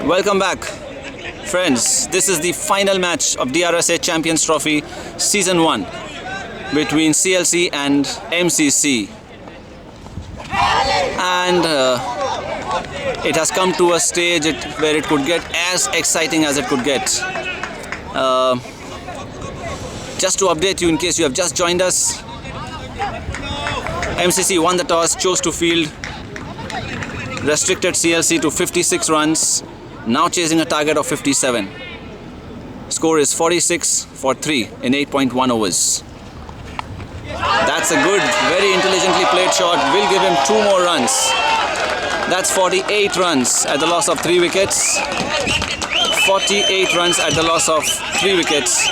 Welcome back, friends. This is the final match of DRSA Champions Trophy Season 1 between CLC and MCC. And it has come to a stage where it could get as exciting as it could get. Just to update you in case you have just joined us, MCC won the toss, chose to field, restricted CLC to 56 runs, now chasing a target of 57. Score is 46 for 3 in 8.1 overs. That's a good, very intelligently played shot, will give him 2 more runs. That's 48 runs at the loss of 3 wickets. 48 runs at the loss of 3 wickets.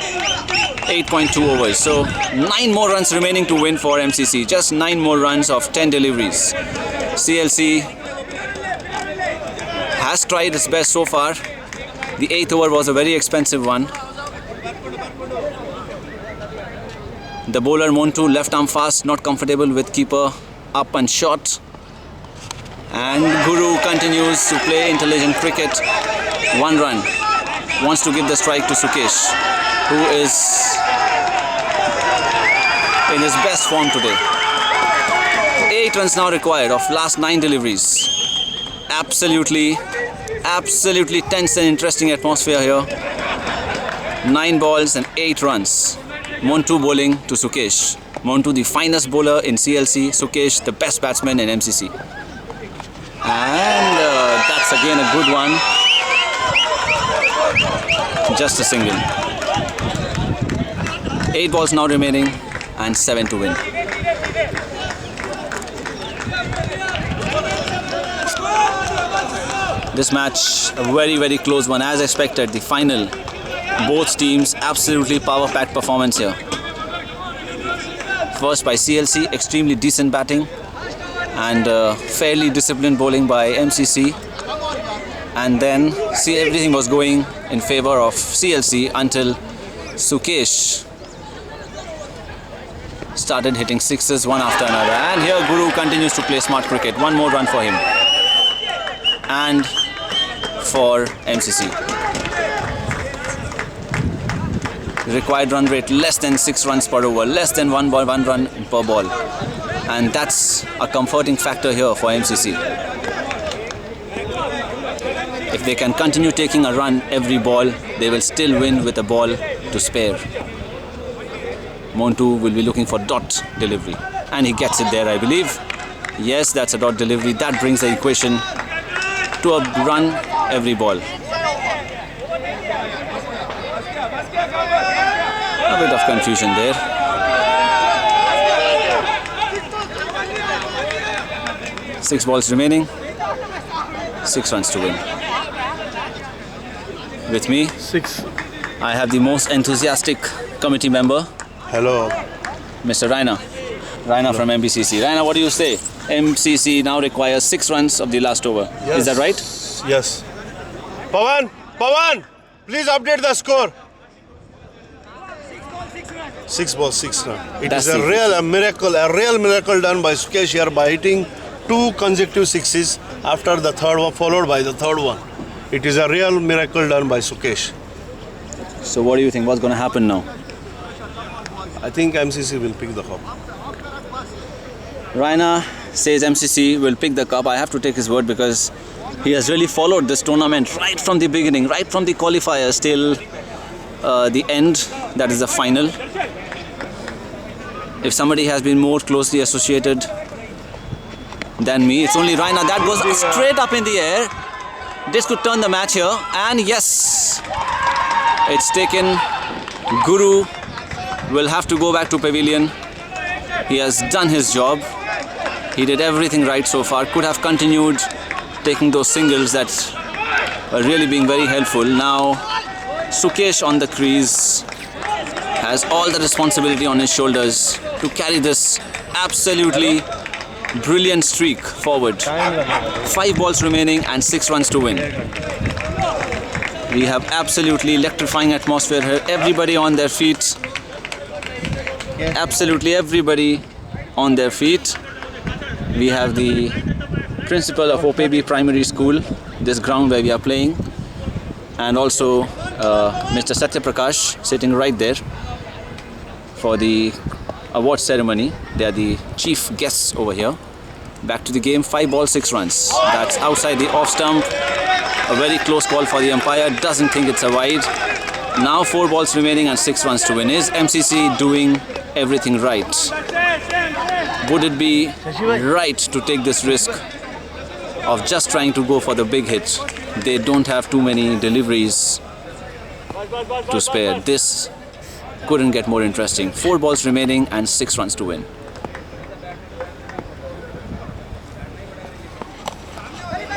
8.2 overs. So 9 more runs remaining to win for MCC. Just 9 more runs of 10 deliveries. CLC has tried its best so far. The 8th over was a very expensive one. The bowler Montu left arm fast, not comfortable with keeper up and short. And Guru continues to play intelligent cricket. 1 run. Wants to give the strike to Sukesh, who is in his best form today. 8 runs now required of last 9 deliveries. Absolutely tense and interesting atmosphere here. 9 balls and 8 runs. Montu bowling to Sukesh. Montu, the finest bowler in CLC. Sukesh, the best batsman in MCC. And that's again a good one. Just a single. 8 balls now remaining and 7 to win. This match, a very close one as expected. The final, both teams absolutely power-packed performance here. First by CLC, extremely decent batting and fairly disciplined bowling by MCC. And then see, everything was going in favor of CLC until Sukesh started hitting sixes one after another. And here Guru continues to play smart cricket. 1 more run for him and for MCC. Required run rate less than 6 runs per over, less than 1 run per ball, and that's a comforting factor here for MCC. If they can continue taking a run every ball, they will still win with a ball to spare. Montu will be looking for dot delivery, and he gets it there, I believe. Yes, that's a dot delivery. That brings the equation to a run every ball. A bit of confusion there. Six balls remaining. 6 runs to win. With me, 6. I have the most enthusiastic committee member. Hello. Mr. Raina. Raina from MBCC. Raina, what do you say? MCC now requires 6 runs of the last over. Yes. Is that right? Yes. Pawan, please update the score. 6 balls, 6 runs. It That's is a real miracle done by Sukesh here by hitting 2 consecutive sixes after the third one, followed by the third one. It is a real miracle done by Sukesh. So what do you think? What's going to happen now? I think MCC will pick the cup. Raina says MCC will pick the cup. I have to take his word because he has really followed this tournament right from the beginning, right from the qualifiers till the end, that is the final. If somebody has been more closely associated than me, it's only Raina. That goes straight up in the air. This could turn the match here, and yes, it's taken. Guru will have to go back to pavilion. He has done his job. He did everything right so far. Could have continued taking those singles that are really being very helpful. Now Sukesh on the crease has all the responsibility on his shoulders to carry this absolutely brilliant streak forward. 5 balls remaining and 6 runs to win. We have absolutely electrifying atmosphere here. Everybody on their feet. Absolutely everybody on their feet. We have the principal of OPB Primary School, this ground where we are playing. and also Mr. Satya Prakash sitting right there for the award ceremony. They are the chief guests over here. Back to the game, 5 balls, 6 runs. That's outside the off stump. A very close call for the umpire. Doesn't think it's a wide. Now 4 balls remaining and 6 runs to win. Is MCC doing everything right? Would it be right to take this risk of just trying to go for the big hit? They don't have too many deliveries to spare. This couldn't get more interesting. 4 balls remaining and 6 runs to win.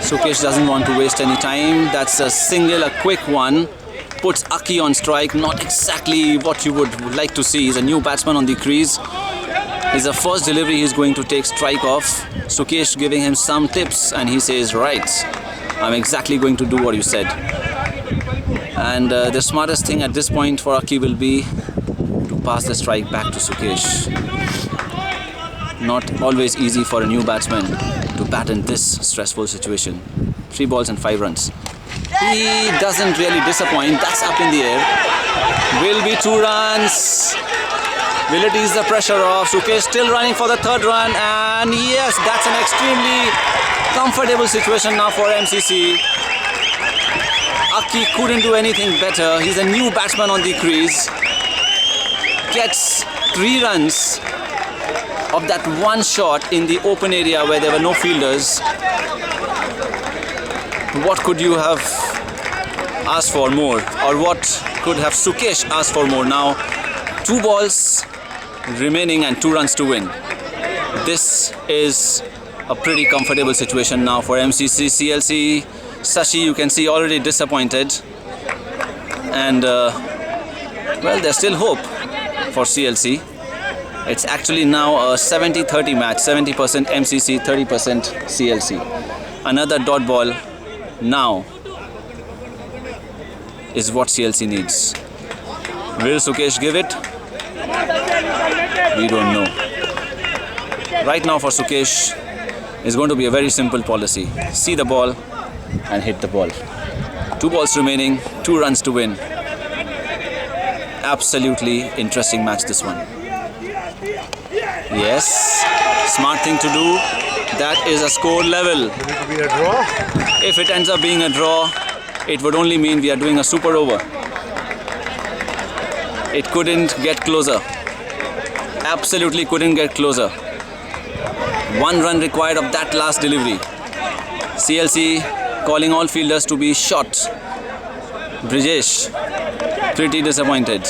Sukesh doesn't want to waste any time. That's a single, a quick one. Puts Aki on strike. Not exactly what you would like to see. He's a new batsman on the crease. It's the first delivery he's going to take strike off. Sukesh giving him some tips and he says, right, I'm exactly going to do what you said. And the smartest thing at this point for Aki will be to pass the strike back to Sukesh. Not always easy for a new batsman to bat in this stressful situation. 3 balls and 5 runs. He doesn't really disappoint. That's up in the air. Will be 2 runs. Will it ease the pressure off? Sukesh still running for the 3rd run, and yes, that's an extremely comfortable situation now for MCC. Aki couldn't do anything better. He's a new batsman on the crease. Gets 3 runs of that one shot in the open area where there were no fielders. What could you have asked for more? Or what could have Sukesh asked for more? Now 2 balls remaining and 2 runs to win. This is a pretty comfortable situation now for MCC. CLC, Sashi, you can see already disappointed. And well, there's still hope for CLC. It's actually now a 70-30 match. 70% MCC, 30% CLC. Another dot ball now is what CLC needs. Will Sukesh give it? We don't know. Right now for Sukesh, it's going to be a very simple policy. See the ball and hit the ball. 2 balls remaining, 2 runs to win. Absolutely interesting match, this one. Yes, smart thing to do. That is a score level. Will it be a draw? If it ends up being a draw, it would only mean we are doing a super over. It couldn't get closer. Absolutely couldn't get closer. 1 run required of that last delivery. CLC calling all fielders to be shot. Brijesh, pretty disappointed.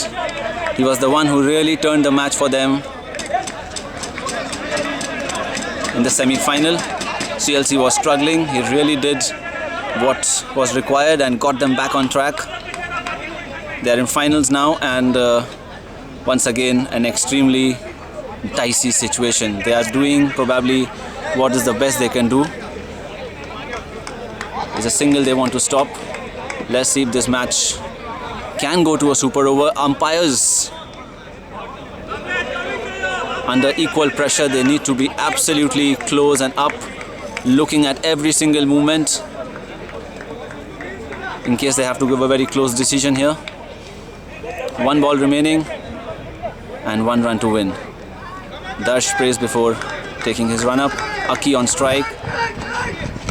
He was the one who really turned the match for them in the semi-final. CLC was struggling. He really did what was required and got them back on track. They are in finals now, and once again an extremely dicey situation. They are doing probably what is the best they can do. It's a single they want to stop. Let's see if this match can go to a super over. Umpires under equal pressure. They need to be absolutely close and up, looking at every single movement in case they have to give a very close decision here. 1 ball remaining and 1 run to win. Darsh prays before taking his run up. Aki on strike.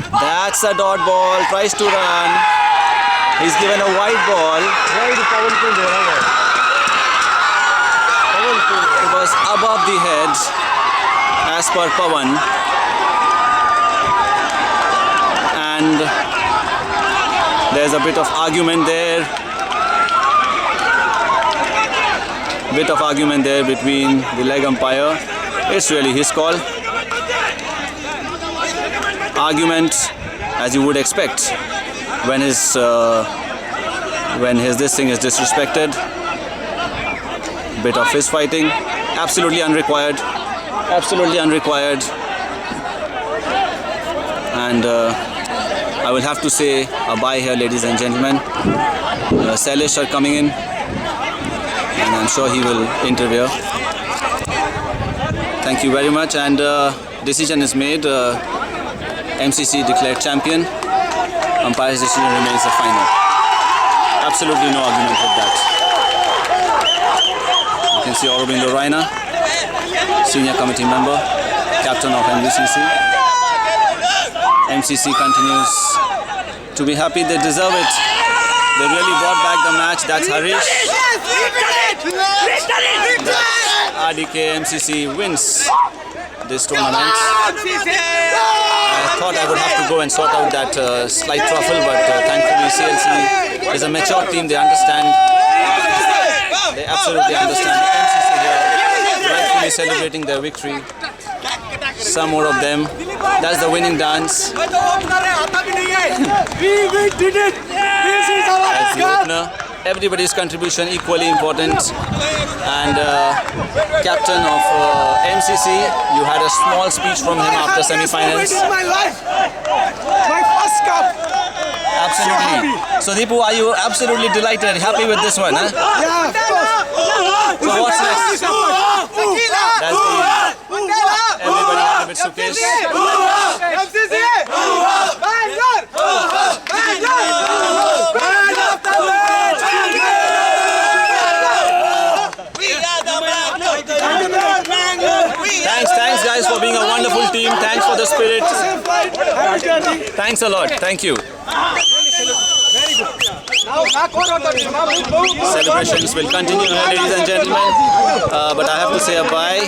That's a dot ball. Tries to run. He's given a wide ball. It was above the head as per Pawan. And there's a bit of argument there. Bit of argument there between the leg umpire. It's really his call. Argument as you would expect when his this thing is disrespected. Bit of fist fighting. Absolutely unrequired. Absolutely unrequired. And I will have to say a bye here, ladies and gentlemen. Salish are coming in, and I'm sure he will interview. Thank you very much, and decision is made. MCC declared champion. Umpire's decision remains the final. Absolutely no argument with that. You can see Aurobindo Raina, senior committee member, captain of MVCC. MCC continues to be happy. They deserve it. They really brought back the match. That's Harish. RDK MCC wins this tournament. I thought I would have to go and sort out that slight truffle, but thankfully CLC is a mature team. They understand. They absolutely understand. MCC here rightfully celebrating their victory. Some more of them. That's the winning dance. As the opener, everybody's contribution equally important. And captain of MCC, you had a small speech from him after semi-finals. My life, my first cup. Absolutely. So Deepu, are you absolutely delighted, happy with this one? Huh? Yeah, of course. So what's next? That's the everybody happy with Sukesh. Thanks guys for being a wonderful team. Thanks for the spirit. Thanks a lot. Thank you. Celebrations will continue, ladies and gentlemen. But I have to say a bye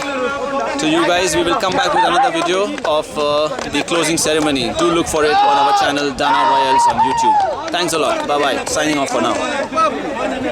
to you guys. We will come back with another video of the closing ceremony. Do look for it on our channel, Dana Royals on YouTube. Thanks a lot. Bye bye. Signing off for now.